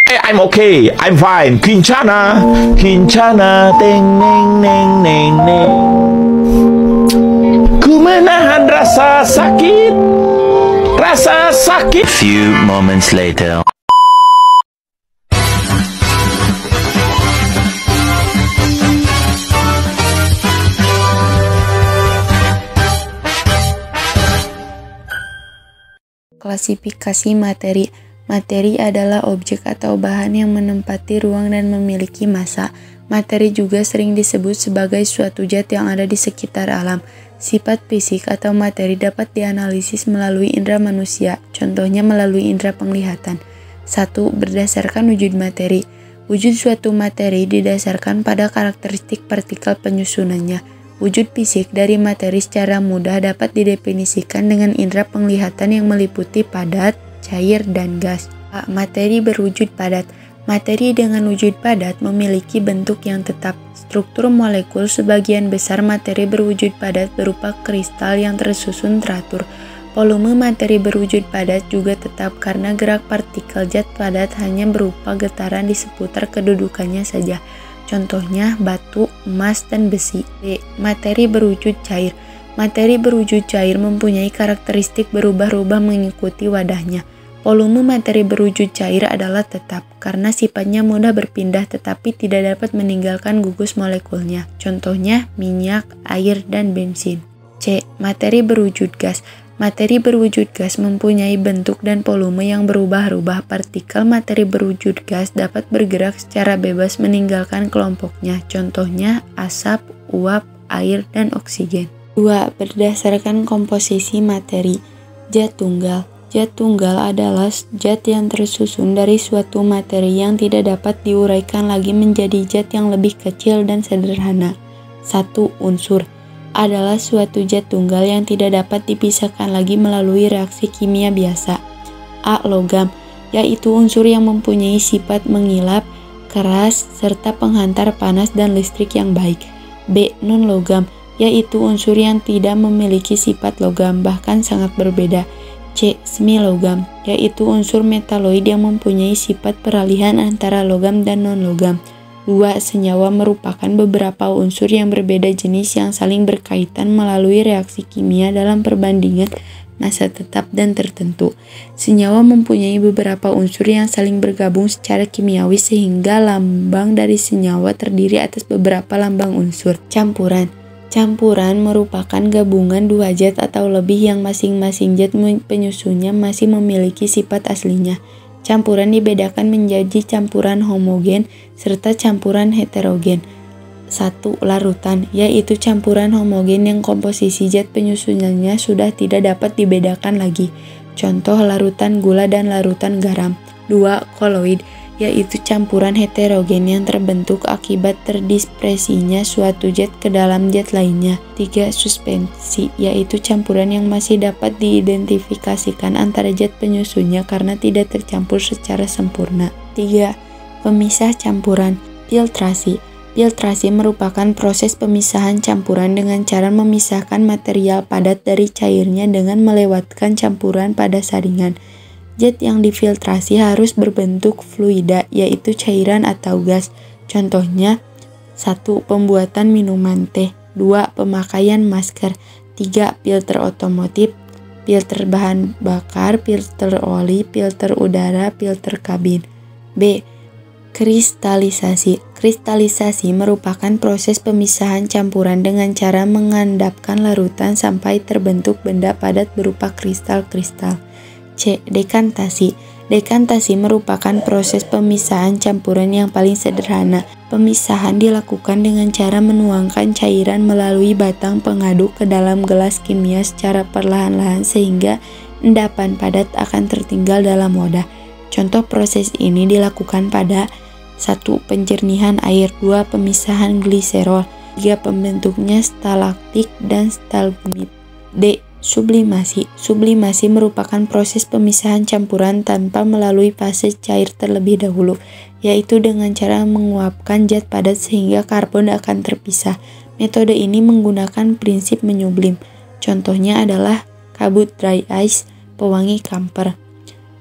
I'm okay, I'm fine. Kincana, Kincana, teng neng neng neng neng. Ku menahan rasa sakit, rasa sakit. Few moments later. Klasifikasi materi. Materi adalah objek atau bahan yang menempati ruang dan memiliki massa. Materi juga sering disebut sebagai suatu zat yang ada di sekitar alam. Sifat fisik atau materi dapat dianalisis melalui indera manusia, contohnya melalui indera penglihatan. 1. Berdasarkan wujud materi. Wujud suatu materi didasarkan pada karakteristik partikel penyusunannya. Wujud fisik dari materi secara mudah dapat didefinisikan dengan indera penglihatan yang meliputi padat, cair, dan gas. A. Materi berwujud padat. Materi dengan wujud padat memiliki bentuk yang tetap. Struktur molekul sebagian besar materi berwujud padat berupa kristal yang tersusun teratur. Volume materi berwujud padat juga tetap karena gerak partikel zat padat hanya berupa getaran di seputar kedudukannya saja. Contohnya batu, emas, dan besi. B. Materi berwujud cair. Materi berwujud cair mempunyai karakteristik berubah-ubah mengikuti wadahnya. Volume materi berwujud cair adalah tetap, karena sifatnya mudah berpindah tetapi tidak dapat meninggalkan gugus molekulnya. Contohnya minyak, air, dan bensin. C. Materi berwujud gas. Materi berwujud gas mempunyai bentuk dan volume yang berubah-ubah. Partikel materi berwujud gas dapat bergerak secara bebas meninggalkan kelompoknya. Contohnya asap, uap, air, dan oksigen. 2. Berdasarkan komposisi materi. Zat tunggal. Zat tunggal adalah zat yang tersusun dari suatu materi yang tidak dapat diuraikan lagi menjadi zat yang lebih kecil dan sederhana. 1. Unsur adalah suatu zat tunggal yang tidak dapat dipisahkan lagi melalui reaksi kimia biasa. A. Logam, yaitu unsur yang mempunyai sifat mengilap, keras, serta penghantar panas dan listrik yang baik. B. Non-logam, yaitu unsur yang tidak memiliki sifat logam, bahkan sangat berbeda. C. Semilogam, yaitu unsur metaloid yang mempunyai sifat peralihan antara logam dan non-logam. 2. Senyawa merupakan beberapa unsur yang berbeda jenis yang saling berkaitan melalui reaksi kimia dalam perbandingan massa tetap dan tertentu. Senyawa mempunyai beberapa unsur yang saling bergabung secara kimiawi sehingga lambang dari senyawa terdiri atas beberapa lambang unsur. Campuran. Campuran merupakan gabungan dua zat atau lebih yang masing-masing zat penyusunnya masih memiliki sifat aslinya. Campuran dibedakan menjadi campuran homogen serta campuran heterogen. 1. Larutan, yaitu campuran homogen yang komposisi zat penyusunannya sudah tidak dapat dibedakan lagi. Contoh larutan gula dan larutan garam. 2. Koloid, yaitu campuran heterogen yang terbentuk akibat terdispersinya suatu zat ke dalam zat lainnya. 3. Suspensi, yaitu campuran yang masih dapat diidentifikasikan antara zat penyusunnya karena tidak tercampur secara sempurna. 3. Pemisah campuran. Filtrasi. Filtrasi merupakan proses pemisahan campuran dengan cara memisahkan material padat dari cairnya dengan melewatkan campuran pada saringan. Zat yang difiltrasi harus berbentuk fluida, yaitu cairan atau gas. Contohnya 1. Pembuatan minuman teh. 2. Pemakaian masker. 3. Filter otomotif, filter bahan bakar, filter oli, filter udara, filter kabin. B. Kristalisasi. Kristalisasi merupakan proses pemisahan campuran dengan cara mengandapkan larutan sampai terbentuk benda padat berupa kristal-kristal. C. Dekantasi. Dekantasi merupakan proses pemisahan campuran yang paling sederhana. Pemisahan dilakukan dengan cara menuangkan cairan melalui batang pengaduk ke dalam gelas kimia secara perlahan-lahan sehingga endapan padat akan tertinggal dalam wadah. Contoh proses ini dilakukan pada 1. Penjernihan air. 2. Pemisahan gliserol. 3. Pembentuknya stalaktit dan stalagmit. D. Sublimasi. Sublimasi merupakan proses pemisahan campuran tanpa melalui fase cair terlebih dahulu, yaitu dengan cara menguapkan zat padat sehingga karbon akan terpisah. Metode ini menggunakan prinsip menyublim. Contohnya adalah kabut dry ice, pewangi kamfer.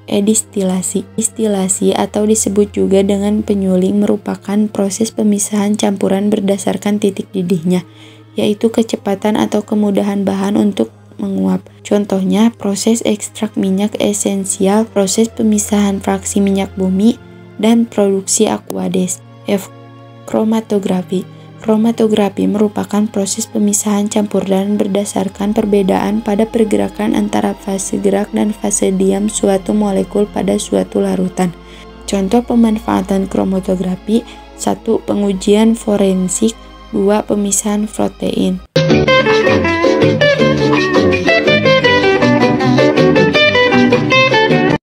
Edistilasi. Distilasi atau disebut juga dengan penyuling merupakan proses pemisahan campuran berdasarkan titik didihnya, yaitu kecepatan atau kemudahan bahan untuk menguap. Contohnya, proses ekstrak minyak esensial, proses pemisahan fraksi minyak bumi, dan produksi aquades. F. Kromatografi. Kromatografi merupakan proses pemisahan campuran berdasarkan perbedaan pada pergerakan antara fase gerak dan fase diam suatu molekul pada suatu larutan. Contoh pemanfaatan kromatografi: 1. Pengujian forensik. 2. Pemisahan protein.